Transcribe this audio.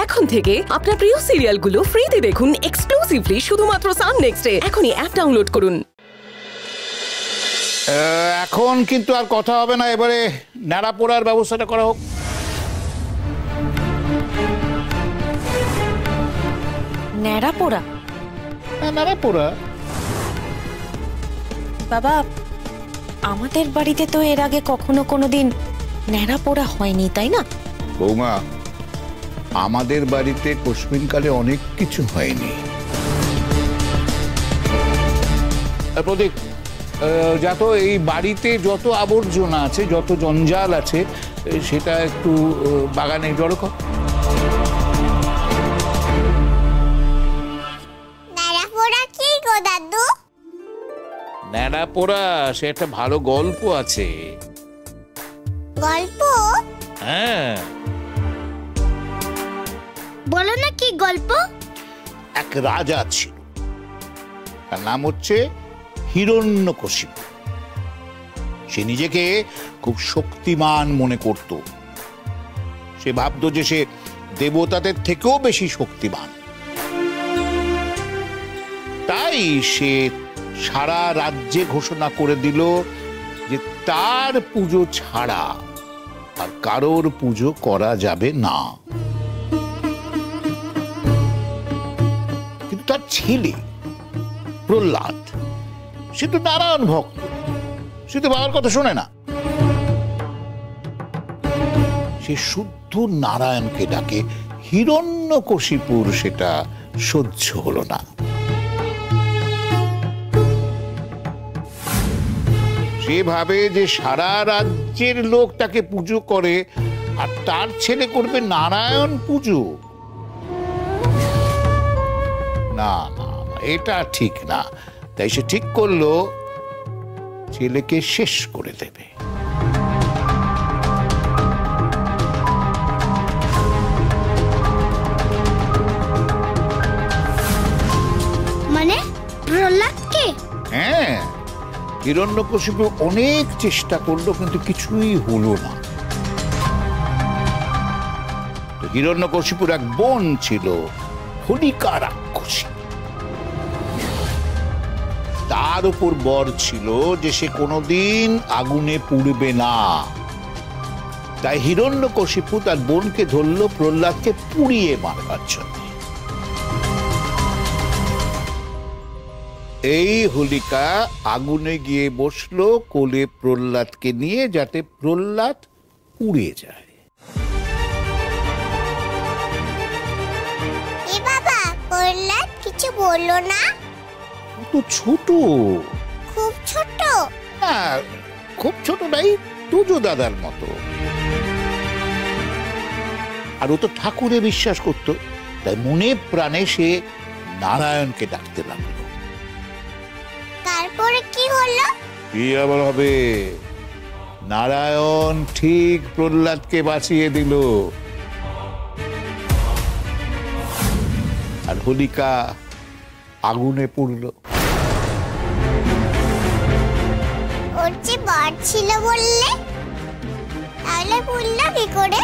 এখন থেকে আপনার প্রিয় সিরিয়ালগুলো ফ্রিতে দেখুন এক্সক্লুসিভলি শুধুমাত্র সান নেক্সটে। এখনই অ্যাপ ডাউনলোড করুন। এখন কিন্তু আর কথা হবে না, এবারে ন্যাড়া পোড়ার ব্যবস্থাটা করা হোক। ন্যাড়া পোড়া? ন্যাড়া পোড়া বাবা, আমাদের বাড়িতে তো এর আগে কখনো কোনোদিন ন্যাড়া পোড়া হয়নি, তাই না? বৌমা, আমাদের বাড়িতে কোশমিনকালে অনেক কিছু হয়নি। প্রতীক, যত এই বাড়িতে যত আবর্জনা আছে, যত জঞ্জাল আছে, সেটা একটু বাগানে জড়ো কর। ন্যাড়া পোড়া সে একটা ভালো গল্প আছে। গল্প? হ্যাঁ, বলো না কি গল্প? এক রাজা ছিল, তার নাম হচ্ছে হিরণ্যকশিপু। সে নিজেকে খুব শক্তিমান মনে করত। সে ভাবত যে সে দেবতাদের থেকেও বেশি শক্তিমান। তাই সে সারা রাজ্যে ঘোষণা করে দিল যে তার পুজো ছাড়া আর কারোর পুজো করা যাবে না। কিন্তু তার ছেলে প্রহ্লাদ, সে তো নারায়ণ ভক্ত, সে তো বাবার কথা শোনে না। সে শুদ্ধ নারায়ণকে ডাকে। হিরণ্যকশিপুর সেটা সহ্য হলো না। সে ভাবে যে সারা রাজ্যের লোক তাকে পুজো করে আর তার ছেলে করবে নারায়ণ পুজো। না না, এটা ঠিক না। তাই সে ঠিক করলো ছেলেকে শেষ করে দেবে। মানে প্রহ্লাদকে? হ্যাঁ, হিরণ্যকশিপু অনেক চেষ্টা করলো, কিন্তু কিছুই হলো না। হিরণ্যকশিপুর এক বোন ছিল, হোলিকা রাক্ষসী। তার উপর বর ছিল যে সে কোনোদিন আগুনে পুড়বে না। তাই হিরণ্যকশিপু তার বোনকে ধরলো প্রহ্লাদকে পুড়িয়ে মারবার জন্য। এই হোলিকা আগুনে গিয়ে বসলো কোলে প্রহ্লাদকে নিয়ে, যাতে প্রহ্লাদ পুড়ে যায়। এ বাবা, প্রহ্লাদ কিছু বললো না? তো ছোট, খুব ছোট? হ্যাঁ, খুব ছোট নাই, তুজো দাদার মতো। আর ও তো ঠাকুরে বিশ্বাস করত, তাই মনে প্রাণে সে নারায়ণকে ডাকতে লাগলো। তারপরে কি হলো? কি আবার হবে, নারায়ণ ঠিক প্রহ্লাদকে বাঁচিয়ে দিল। আর হোলিকা আগুনে পুড়ল। ওর যে বর ছিল বললে, তাহলে পুড়লো কি করে?